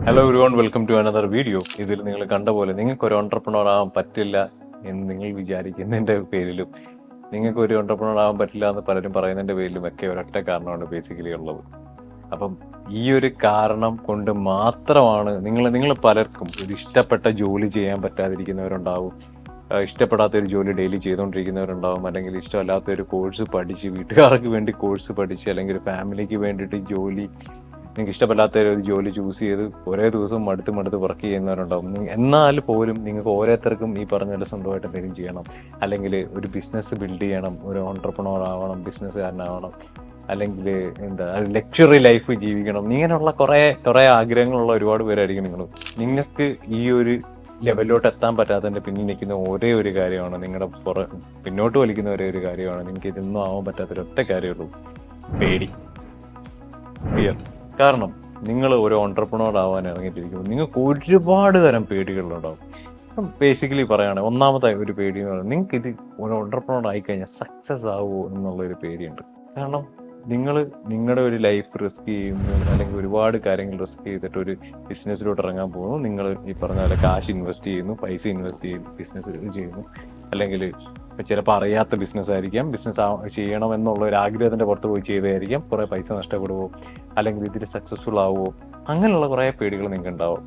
Hello everyone, welcome to another video. ഇതിൽ നിങ്ങൾ കണ്ട പോലെ നിങ്ങൾക്ക് ഒരു ഓൺട്രപ്രണർ ആവാൻ പറ്റില്ല എന്ന് നിങ്ങൾ വിചാരിക്കുന്നതിന്റെ പേരിലും നിങ്ങൾക്ക് ഒരു ഓൺട്രപ്രണർ ആവാൻ പറ്റില്ല എന്ന് പലരും പറയുന്നതിന്റെ പേരിലും ഒക്കെ ഒരൊറ്റ കാരണമാണ് ബേസിക്കലി ഉള്ളത്. അപ്പം ഈ ഒരു കാരണം കൊണ്ട് മാത്രമാണ് നിങ്ങൾ പലർക്കും ഒരു ഇഷ്ടപ്പെട്ട ജോലി ചെയ്യാൻ പറ്റാതിരിക്കുന്നവരുണ്ടാവും, ഇഷ്ടപ്പെടാത്ത ഒരു ജോലി ഡെയിലി ചെയ്തുകൊണ്ടിരിക്കുന്നവരുണ്ടാവും, അല്ലെങ്കിൽ ഇഷ്ടമല്ലാത്ത ഒരു കോഴ്സ് പഠിച്ച് വീട്ടുകാർക്ക് വേണ്ടി കോഴ്സ് പഠിച്ച് അല്ലെങ്കിൽ ഒരു ഫാമിലിക്ക് വേണ്ടിയിട്ട് ജോലി, നിങ്ങൾക്ക് ഇഷ്ടപ്പെടാത്ത ഒരു ജോലി ചൂസ് ചെയ്ത് ഒരേ ദിവസം മടുത്ത് വർക്ക് ചെയ്യുന്നവരുണ്ടാവും. എന്നാൽ പോലും നിങ്ങൾക്ക് ഓരോരുത്തർക്കും ഈ പറഞ്ഞ പോലെ സ്വന്തമായിട്ട് എന്തെങ്കിലും ചെയ്യണം, അല്ലെങ്കിൽ ഒരു ബിസിനസ് ബിൽഡ് ചെയ്യണം, ഒരു ഓൺട്രപ്രണർ ആവണം, ബിസിനസ്സുകാരനാവണം, അല്ലെങ്കിൽ ലക്ഷറി ലൈഫ് ജീവിക്കണം. ഇങ്ങനെയുള്ള കുറെ ആഗ്രഹങ്ങളുള്ള ഒരുപാട് പേരായിരിക്കും നിങ്ങൾക്ക് ഈ ഒരു ലെവലിലോട്ട് എത്താൻ പറ്റാത്തതിന്റെ പിന്നിൽ നിൽക്കുന്ന ഒരേ ഒരു കാര്യമാണ്, നിങ്ങളുടെ പിന്നോട്ട് വലിക്കുന്ന ഒരേ ഒരു കാര്യമാണ്, നിങ്ങൾക്ക് ഇതൊന്നും ആവാൻ പറ്റാത്തൊരൊറ്റ കാര്യമുള്ളൂ: പേടി, ഫിയർ. കാരണം നിങ്ങൾ ഒരു ഓൺട്രപ്രണർ ആവാൻ ഇറങ്ങിയിട്ടിരിക്കുമ്പോൾ നിങ്ങൾക്ക് ഒരുപാട് തരം പേടികളുണ്ടാവും. ബേസിക്കലി പറയുകയാണെങ്കിൽ ഒന്നാമത്തെ ഒരു പേടി എന്ന് പറയുന്നത്, നിങ്ങൾക്ക് ഇത് ഒരു ഓൺട്രപ്രണർ ആയിക്കഴിഞ്ഞാൽ സക്സസ് ആവുമോ എന്നുള്ളൊരു പേടിയുണ്ട്. കാരണം നിങ്ങൾ നിങ്ങളുടെ ഒരു ലൈഫ് റിസ്ക് ചെയ്യുന്നു, അല്ലെങ്കിൽ ഒരുപാട് കാര്യങ്ങൾ റിസ്ക് ചെയ്തിട്ട് ഒരു ബിസിനസ്സിലോട്ട് ഇറങ്ങാൻ പോകുന്നു. നിങ്ങൾ ഈ പറഞ്ഞ പോലെ കാശ് ഇൻവെസ്റ്റ് ചെയ്യുന്നു, പൈസ ഇൻവെസ്റ്റ് ചെയ്യുന്നു, ബിസിനസ് ചെയ്യുന്നു, അല്ലെങ്കിൽ ചിലപ്പോൾ അറിയാത്ത ബിസിനസ് ആയിരിക്കാം, ബിസിനസ് ചെയ്യണം എന്നുള്ള ഒരു ആഗ്രഹത്തിന്റെ പുറത്ത് പോയി ചെയ്തായിരിക്കാം, കുറെ പൈസ നഷ്ടപ്പെടുവോ, അല്ലെങ്കിൽ ഇതിൽ സക്സസ്ഫുൾ ആവുമോ, അങ്ങനെയുള്ള കുറെ പേടികൾ നിങ്ങൾക്ക് ഉണ്ടാവും.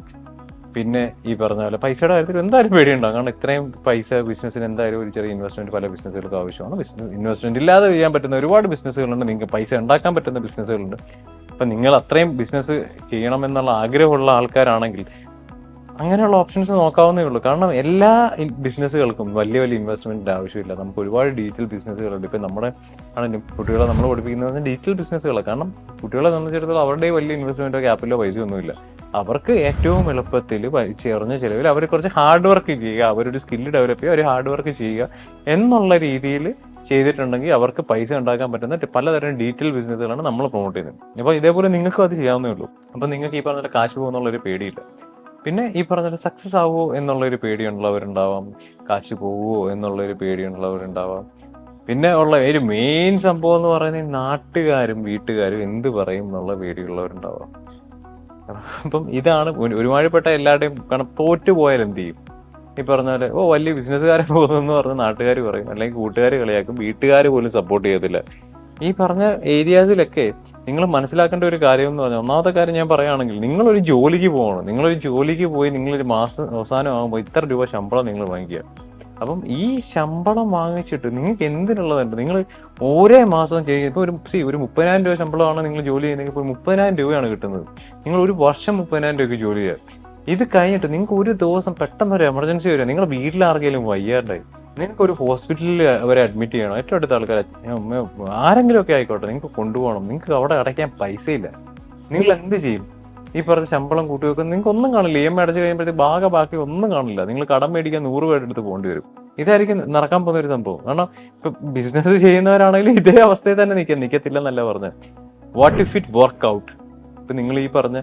പിന്നെ ഈ പറഞ്ഞ പോലെ പൈസയുടെ കാര്യത്തിൽ എന്തായാലും പേടിയുണ്ടാകും. കാരണം ഇത്രയും പൈസ ബിസിനസ്സിന് എന്തായാലും ഒരു ചെറിയ ഇൻവെസ്റ്റ്മെന്റ് പല ബിസിനസ്സുകൾക്ക് ആവശ്യമാണ്. ഇൻവെസ്റ്റ്മെന്റ് ഇല്ലാതെ ചെയ്യാൻ പറ്റുന്ന ഒരുപാട് ബിസിനസ്സുകളുണ്ട്, നിങ്ങൾക്ക് പൈസ ഉണ്ടാക്കാൻ പറ്റുന്ന ബിസിനസ്സുകളുണ്ട്. അപ്പൊ നിങ്ങൾ അത്രയും ബിസിനസ് ചെയ്യണം എന്നുള്ള ആഗ്രഹമുള്ള ആൾക്കാരാണെങ്കിൽ അങ്ങനെയുള്ള ഓപ്ഷൻസ് നോക്കാവുന്നേ ഉള്ളൂ. കാരണം എല്ലാ ബിസിനസ്സുകൾക്കും വലിയ ഇൻവെസ്റ്റ്മെന്റിന്റെ ആവശ്യമില്ല. നമുക്ക് ഒരുപാട് ഡിജിറ്റൽ ബിസിനസ്സുകളുണ്ട്. ഇപ്പൊ കുട്ടികളെ നമ്മൾ പഠിപ്പിക്കുന്നത് ഡിജിറ്റൽ ബിസിനസ്സുകളാണ്. കാരണം കുട്ടികളെ സംബന്ധിച്ചിടത്തോളം അവരുടെ വലിയ ഇൻവെസ്റ്റ്മെന്റോ ക്യാപിറ്റലോ പൈസയൊന്നുമില്ല. അവർക്ക് ഏറ്റവും എളുപ്പത്തിൽ ചെറിയ ചെലവിൽ അവർ കുറച്ച് ഹാർഡ് വർക്ക് ചെയ്യുക, അവരൊരു സ്കില്ല് ഡെവലപ്പ് ചെയ്യുക, ഒരു ഹാർഡ് വർക്ക് ചെയ്യുക എന്നുള്ള രീതിയിൽ ചെയ്തിട്ടുണ്ടെങ്കിൽ അവർക്ക് പൈസ ഉണ്ടാക്കാൻ പറ്റുന്ന പലതരം ഡിജിറ്റൽ ബിസിനസ്സുകളാണ് നമ്മൾ പ്രൊമോട്ട് ചെയ്യുന്നത്. അപ്പൊ ഇതേപോലെ നിങ്ങൾക്കും അത് ചെയ്യാവുന്നേ ഉള്ളൂ. അപ്പൊ നിങ്ങൾക്ക് ഈ പറഞ്ഞ കാശ് പോകുന്നുള്ളൊരു പേടിയില്ല. പിന്നെ ഈ പറഞ്ഞ സക്സസ് ആവുമോ എന്നുള്ളൊരു പേടിയുള്ളവരുണ്ടാവാം, കാശ് പോവുമോ എന്നുള്ളൊരു പേടിയുള്ളവരുണ്ടാവാം. പിന്നെ ഉള്ള ഒരു മെയിൻ സംഭവം എന്ന് പറയുന്നത് നാട്ടുകാരും വീട്ടുകാരും എന്ത് പറയും എന്നുള്ള പേടിയുള്ളവരുണ്ടാവാം. അപ്പം ഇതാണ് ഒരുമാതിരിപ്പെട്ട എല്ലാവരുടെയും. കാരണം തോറ്റുപോയാൽ എന്ത് ചെയ്യും? ഈ പറഞ്ഞ പോലെ വലിയ ബിസിനസ്സുകാരെ പോകുന്നെന്ന് പറഞ്ഞ് നാട്ടുകാർ പറയും, അല്ലെങ്കിൽ കൂട്ടുകാർ കളിയാക്കും, വീട്ടുകാർ പോലും സപ്പോർട്ട് ചെയ്യത്തില്ല. ഈ പറഞ്ഞ ഏരിയാസിലൊക്കെ നിങ്ങൾ മനസ്സിലാക്കേണ്ട ഒരു കാര്യം എന്ന് പറഞ്ഞാൽ, ഒന്നാമത്തെ കാര്യം ഞാൻ പറയുകയാണെങ്കിൽ, നിങ്ങളൊരു ജോലിക്ക് പോകണം. നിങ്ങളൊരു ജോലിക്ക് പോയി നിങ്ങളൊരു മാസം അവസാനം ആകുമ്പോൾ ഇത്ര രൂപ ശമ്പളം നിങ്ങൾ വാങ്ങിക്കുക. അപ്പം ഈ ശമ്പളം വാങ്ങിച്ചിട്ട് നിങ്ങൾക്ക് എന്തിനുള്ളതുണ്ട്? നിങ്ങൾ ഓരോ മാസം ചെയ്യുമ്പോൾ ഒരു 30,000 രൂപ ശമ്പളമാണ് നിങ്ങൾ ജോലി ചെയ്യുന്നെങ്കിൽ ഇപ്പോൾ 30,000 രൂപയാണ് കിട്ടുന്നത്. നിങ്ങൾ ഒരു വർഷം 30,000 രൂപയ്ക്ക് ജോലി ചെയ്യുക. ഇത് കഴിഞ്ഞിട്ട് നിങ്ങൾക്ക് ഒരു ദിവസം പെട്ടെന്ന് ഒരു എമർജൻസി വരിക, നിങ്ങളുടെ വീട്ടിലാർക്കെങ്കിലും വയ്യാണ്ടായി, നിങ്ങൾക്ക് ഒരു ഹോസ്പിറ്റലിൽ അവരെ അഡ്മിറ്റ് ചെയ്യണം, ഏറ്റവും അടുത്ത ആൾക്കാർ ആരെങ്കിലും ഒക്കെ ആയിക്കോട്ടെ, നിങ്ങൾക്ക് കൊണ്ടുപോകണം, നിങ്ങൾക്ക് അവിടെ അടയ്ക്കാൻ പൈസയില്ല. നിങ്ങൾ എന്ത് ചെയ്യും? ഈ പറഞ്ഞ ശമ്പളം കൂട്ടി വെക്കുന്ന നിങ്ങൾക്ക് ഒന്നും കാണില്ല. EMI അടച്ചു കഴിയുമ്പോഴത്തേക്ക് ബാക്കി ഒന്നും കാണില്ല. നിങ്ങൾ കടം മേടിക്കാൻ 100 രൂപ എടുത്ത് പോകേണ്ടി വരും. ഇതായിരിക്കും നടക്കാൻ പോകുന്ന ഒരു സംഭവം. കാരണം ഇപ്പൊ ബിസിനസ് ചെയ്യുന്നവരാണെങ്കിലും ഇതേ അവസ്ഥയിൽ തന്നെ നിൽക്കത്തില്ലെന്നല്ല പറഞ്ഞത്. What if it work out? ഇപ്പൊ നിങ്ങൾ ഈ പറഞ്ഞ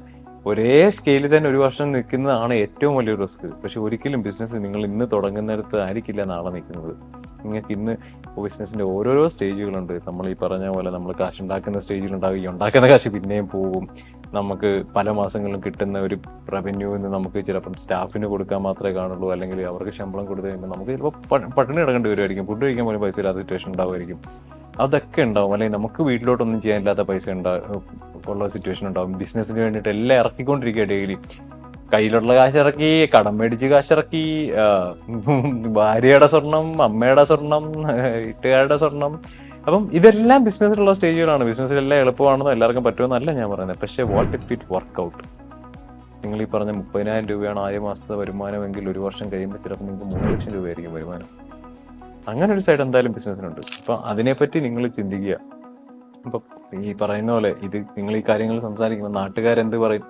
ഒരേ സ്കെയിലിൽ തന്നെ ഒരു വർഷം നിൽക്കുന്നതാണ് ഏറ്റവും വലിയ റിസ്ക്. പക്ഷെ ഒരിക്കലും ബിസിനസ് നിങ്ങൾ ഇന്ന് തുടങ്ങുന്നിടത്ത് ആയിരിക്കില്ല നാളെ നിൽക്കുന്നത്. നിങ്ങൾക്ക് ഇന്ന് ബിസിനസിന്റെ ഓരോരോ സ്റ്റേജുകളുണ്ട്. നമ്മൾ ഈ പറഞ്ഞ പോലെ നമ്മൾ കാശ് ഉണ്ടാക്കുന്ന സ്റ്റേജിലുണ്ടാവും, ഈ ഉണ്ടാക്കുന്ന കാശ് പിന്നെയും പോകും. നമുക്ക് പല മാസങ്ങളിലും കിട്ടുന്ന ഒരു റവന്യൂവിൽ നിന്ന് നമുക്ക് ചിലപ്പം സ്റ്റാഫിന് കൊടുക്കാൻ മാത്രമേ കാണുള്ളൂ, അല്ലെങ്കിൽ അവർക്ക് ശമ്പളം കൊടുത്തു കഴിയുമ്പോൾ നമുക്ക് ചിലപ്പോൾ പട്ടിണി കിടക്കേണ്ടി വരുമായിരിക്കും, ഫുഡ് കഴിക്കാൻ പോലും പൈസ ഇല്ലാത്ത സിറ്റുവേഷൻ ഉണ്ടാവുമായിരിക്കും. അതൊക്കെ ഉണ്ടാവും. അല്ലെങ്കിൽ നമുക്ക് വീട്ടിലോട്ടൊന്നും ചെയ്യാനില്ലാത്ത പൈസ ഉള്ള സിറ്റുവേഷൻ ഉണ്ടാവും. ബിസിനസ്സിന് വേണ്ടിയിട്ട് എല്ലാം ഇറക്കിക്കൊണ്ടിരിക്കുക ഡെയിലി. കയ്യിലുള്ള കാശ് ഇറക്കി, കടം മേടിച്ച് കാശ് ഇറക്കി, ഭാര്യയുടെ സ്വർണം, അമ്മയുടെ സ്വർണം, വീട്ടുകാരുടെ സ്വർണം. അപ്പം ഇതെല്ലാം ബിസിനസ്സിലുള്ള സ്റ്റേജുകളാണ്. ബിസിനസ്സിലെല്ലാം എളുപ്പമാണെന്നോ എല്ലാവർക്കും പറ്റുമെന്നല്ല ഞാൻ പറയുന്നത്. പക്ഷേ what if it work out? നിങ്ങൾ ഈ പറഞ്ഞ 30,000 രൂപയാണ് 6 മാസത്തെ വരുമാനമെങ്കിൽ ഒരു വർഷം കഴിയുമ്പോൾ ചിലപ്പോൾ നിങ്ങൾക്ക് 3 ലക്ഷം രൂപയായിരിക്കും വരുമാനം. അങ്ങനെ ഒരു സൈഡ് എന്തായാലും ബിസിനസ്സിനുണ്ട്. അപ്പൊ അതിനെപ്പറ്റി നിങ്ങൾ ചിന്തിക്കുക. അപ്പൊ ഈ പറയുന്ന പോലെ ഇത് നിങ്ങൾ ഈ കാര്യങ്ങൾ സംസാരിക്കുമ്പോൾ നാട്ടുകാരെന്ത് പറയും,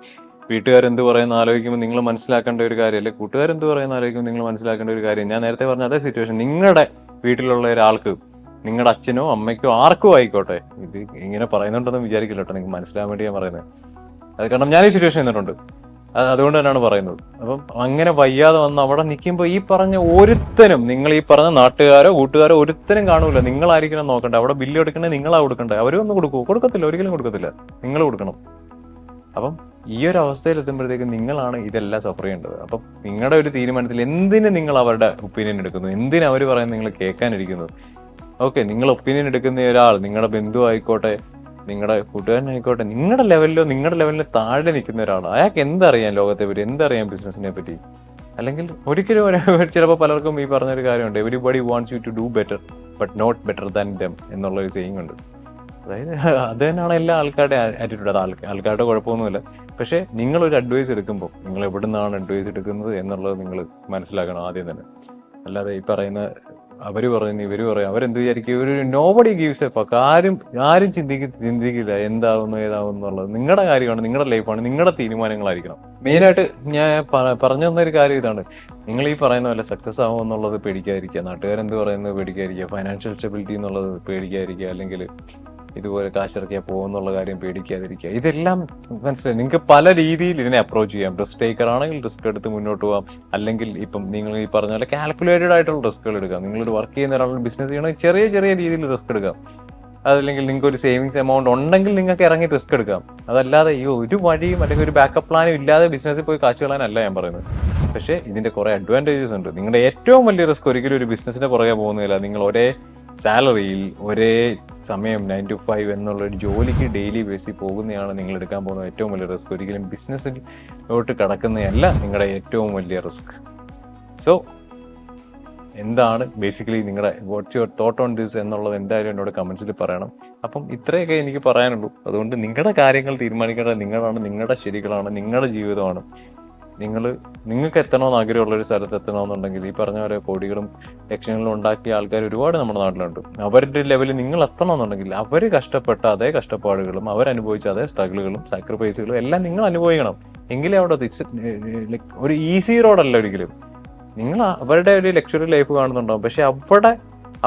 വീട്ടുകാരെന്ത് പറയുന്ന ആലോചിക്കുമ്പോൾ നിങ്ങൾ മനസ്സിലാക്കേണ്ട ഒരു കാര്യം, അല്ലെ കൂട്ടുകാരെന്ത് പറയുന്ന ആലോചിക്കുമ്പോൾ നിങ്ങൾ മനസ്സിലാക്കേണ്ട ഒരു കാര്യം, ഞാൻ നേരത്തെ പറഞ്ഞ അതേ സിറ്റുവേഷൻ നിങ്ങളുടെ വീട്ടിലുള്ള ഒരാൾക്ക്, നിങ്ങളുടെ അച്ഛനോ അമ്മയ്ക്കോ ആർക്കും ആയിക്കോട്ടെ, ഇത് ഇങ്ങനെ പറയുന്നുണ്ടെന്ന് വിചാരിക്കില്ല കേട്ടോ, നിങ്ങൾക്ക് മനസ്സിലാൻ വേണ്ടി ഞാൻ പറയുന്നത്. അത് കാരണം ഞാൻ ഈ സിറ്റുവേഷൻ നിന്നിട്ടുണ്ട്, അതുകൊണ്ട് തന്നെയാണ് പറയുന്നത്. അപ്പം അങ്ങനെ വയ്യാതെ വന്ന് അവിടെ നിൽക്കുമ്പോൾ ഈ പറഞ്ഞ ഒരുത്തനും, നിങ്ങൾ ഈ പറഞ്ഞ നാട്ടുകാരോ കൂട്ടുകാരോ ഒരുത്തനും കാണൂല. നിങ്ങളായിരിക്കണം നോക്കണ്ടേ. അവിടെ ബില്ല് എടുക്കണേ നിങ്ങളാ കൊടുക്കണ്ടേ. അവരും ഒന്നും കൊടുക്കത്തില്ല, ഒരിക്കലും കൊടുക്കത്തില്ല, നിങ്ങൾ കൊടുക്കണം. അപ്പം ഈ ഒരു അവസ്ഥയിൽ എത്തുമ്പോഴത്തേക്കും നിങ്ങളാണ് ഇതെല്ലാം സഫർ ചെയ്യേണ്ടത്. അപ്പം നിങ്ങളുടെ ഒരു തീരുമാനത്തിൽ എന്തിന് നിങ്ങൾ അവരുടെ ഒപ്പീനിയൻ എടുക്കുന്നു, എന്തിന് അവർ പറയുന്നത് നിങ്ങൾ കേൾക്കാനിരിക്കുന്നത്? ഓക്കെ, നിങ്ങൾ ഒപ്പീനിയൻ എടുക്കുന്ന ഒരാൾ നിങ്ങളുടെ ബന്ധു ആയിക്കോട്ടെ, നിങ്ങളുടെ കൂട്ടുകാരനായിക്കോട്ടെ, നിങ്ങളുടെ ലെവലിലോ താഴെ നിൽക്കുന്ന ഒരാൾ, അയാൾക്ക് എന്തറിയാം ലോകത്തെ പറ്റി, എന്തറിയാം ബിസിനസിനെ പറ്റി? അല്ലെങ്കിൽ ഒരിക്കലും ചിലപ്പോൾ പലർക്കും ഈ പറഞ്ഞൊരു കാര്യമുണ്ട്, everybody wants you to do better but not better than them എന്നുള്ള ഒരു സെയിങ് ഉണ്ട്. അതായത് അത് തന്നെയാണ് എല്ലാ ആൾക്കാരുടെ ആറ്റിറ്റ്യൂഡ്. അത് ആൾക്കാരുടെ കുഴപ്പമൊന്നുമില്ല. പക്ഷെ നിങ്ങളൊരു അഡ്വൈസ് എടുക്കുമ്പോൾ നിങ്ങൾ എവിടെ നിന്നാണ് അഡ്വൈസ് എടുക്കുന്നത് എന്നുള്ളത് നിങ്ങൾ മനസ്സിലാക്കണം ആദ്യം തന്നെ. അല്ലാതെ ഈ പറയുന്ന അവര് പറയുന്നു ഇവര് പറയും, അവരെന്ത് വിചാരിക്കും, ഒരു നോബഡി ഗീവ്സ് എ ഫക്ക്. ആരും ചിന്തിക്കില്ല എന്താവുന്നു ഏതാവുന്നു എന്നുള്ളത്. നിങ്ങളുടെ കാര്യമാണ്, നിങ്ങളുടെ ലൈഫാണ്, നിങ്ങളുടെ തീരുമാനങ്ങളായിരിക്കണം. മെയിനായിട്ട് ഞാൻ പറഞ്ഞു തന്നൊരു കാര്യം ഇതാണ്, നിങ്ങൾ ഈ പറയുന്ന പോലെ സക്സസ് ആവും എന്നുള്ളത് പേടിക്കാതിരിക്കുക, നാട്ടുകാരെന്ത് പറയുന്നത് പേടിക്കാതിരിക്കുക, ഫൈനാൻഷ്യൽ സ്റ്റെബിലിറ്റി എന്നുള്ളത് പേടിക്കാതിരിക്കുക, അല്ലെങ്കിൽ ഇതുപോലെ കാശിറക്കിയാൽ പോകുന്നുള്ള കാര്യം പേടിക്കാതിരിക്കുക. ഇതെല്ലാം മനസ്സിലായി. നിങ്ങൾക്ക് പല രീതിയിൽ ഇതിനെ അപ്രോച്ച് ചെയ്യാം. റിസ്ക് ടേക്കർ ആണെങ്കിൽ റിസ്ക് എടുത്ത് മുന്നോട്ട് പോകാം. അല്ലെങ്കിൽ ഇപ്പം നിങ്ങൾ ഈ പറഞ്ഞ പോലെ കാൽക്കുലേറ്റഡ് ആയിട്ടുള്ള റിസ്കുകൾ എടുക്കാം. നിങ്ങളൊരു വർക്ക് ചെയ്യുന്ന ഒരാളുടെ ബിസിനസ് ചെയ്യണമെങ്കിൽ ചെറിയ ചെറിയ രീതിയിൽ റിസ്ക് എടുക്കാം. അതല്ലെങ്കിൽ നിങ്ങൾക്ക് ഒരു സേവിങ്സ് എമൗണ്ട് ഉണ്ടെങ്കിൽ നിങ്ങൾക്ക് ഇറങ്ങി റിസ്ക് എടുക്കാം. അതല്ലാതെ ഈ ഒരു വഴിയും അല്ലെങ്കിൽ ഒരു ബാക്കപ്പ് പ്ലാനും ഇല്ലാതെ ബിസിനസ്സിൽ പോയി കാശ് കളയാനല്ല ഞാൻ പറയുന്നത്. പക്ഷേ ഇതിന്റെ കുറെ അഡ്വാൻറ്റേജസ് ഉണ്ട്. നിങ്ങളുടെ ഏറ്റവും വലിയ റിസ്ക് ഒരിക്കലും ഒരു ബിസിനസിന്റെ പുറകെ പോകുന്നില്ല. നിങ്ങൾ ഒരേ സാലറിയിൽ ഒരേ സമയം 9 to 5 എന്നുള്ള ഒരു ജോലിക്ക് ഡെയിലി ബേസിൽ പോകുന്നതാണ് നിങ്ങൾ എടുക്കാൻ പോകുന്ന ഏറ്റവും വലിയ റിസ്ക്. ഒരിക്കലും ബിസിനസ്സിലോട്ട് കടക്കുന്നതല്ല നിങ്ങളുടെ ഏറ്റവും വലിയ റിസ്ക്. സോ എന്താണ് ബേസിക്കലി നിങ്ങളുടെ what's your thought on this എന്നുള്ളത് എന്തായാലും എന്നോട് കമന്റ്സിൽ പറയണം. അപ്പം ഇത്രയൊക്കെ എനിക്ക് പറയാനുള്ളൂ. അതുകൊണ്ട് നിങ്ങളുടെ കാര്യങ്ങൾ തീരുമാനിക്കേണ്ടത് നിങ്ങളാണ്, നിങ്ങളുടെ ശരികളാണ്, നിങ്ങളുടെ ജീവിതമാണ്. നിങ്ങൾക്ക് എത്തണമെന്ന് ആഗ്രഹമുള്ള ഒരു സ്ഥലത്ത് എത്തണമെന്നുണ്ടെങ്കിൽ ഈ പറഞ്ഞ പോലെ കോടികളും ലക്ഷങ്ങളും ഉണ്ടാക്കിയ ആൾക്കാർ ഒരുപാട് നമ്മുടെ നാട്ടിലുണ്ട്. അവരുടെ ലെവലിൽ നിങ്ങൾ എത്തണമെന്നുണ്ടെങ്കിൽ അവർ കഷ്ടപ്പെട്ട അതേ കഷ്ടപ്പാടുകളും അവരനുഭവിച്ച അതേ സ്ട്രഗിളുകളും സാക്രിഫൈസുകളും എല്ലാം നിങ്ങൾ അനുഭവിക്കണം. എങ്കിലേ അവിടെ ഒരു ഈസി റോഡല്ല ഒരിക്കലും. നിങ്ങൾ അവരുടെ ഒരു ലക്ഷറി ലൈഫ് കാണുന്നുണ്ടാവും, പക്ഷെ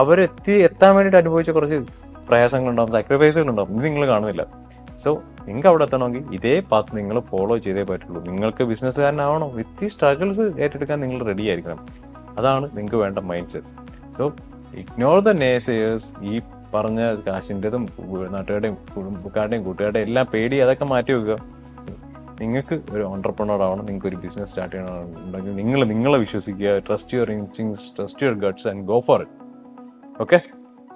അവിടെ എത്താൻ വേണ്ടിയിട്ട് അനുഭവിച്ച കുറച്ച് പ്രയാസങ്ങളുണ്ടാവും, സാക്രിഫൈസുകളുണ്ടാവും. ഇത് നിങ്ങൾ കാണുന്നില്ല. സോ നിങ്ങൾക്ക് അവിടെ എത്തണമെങ്കിൽ ഇതേ പാത്ത് നിങ്ങൾ ഫോളോ ചെയ്തേ പറ്റുള്ളൂ. നിങ്ങൾക്ക് ബിസിനസ്സുകാരനാവണം, വിത്ത് ഈ സ്ട്രഗിൾസ് ഏറ്റെടുക്കാൻ നിങ്ങൾ റെഡി ആയിരിക്കണം. അതാണ് നിങ്ങൾക്ക് വേണ്ട mindset. So ignore the naysayers. ഈ പറഞ്ഞ കാശിൻ്റെതും നാട്ടുകാരുടെയും കുടുംബക്കാരുടെയും കൂട്ടുകാരുടെയും എല്ലാം പേടി അതൊക്കെ മാറ്റി വെക്കുക. നിങ്ങൾക്ക് ഒരു ഓൺട്രപ്രണർ ആവണം, നിങ്ങൾക്ക് ഒരു ബിസിനസ് സ്റ്റാർട്ട് ചെയ്യണമെന്നുണ്ടെങ്കിൽ നിങ്ങളെ വിശ്വസിക്കുക. Trust your instincts, trust your guts and go for it. Okay,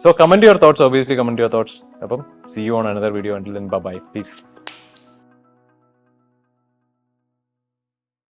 so comment your thoughts, obviously comment your thoughts. അപ്പം see you on another video. Until then, bye bye, peace.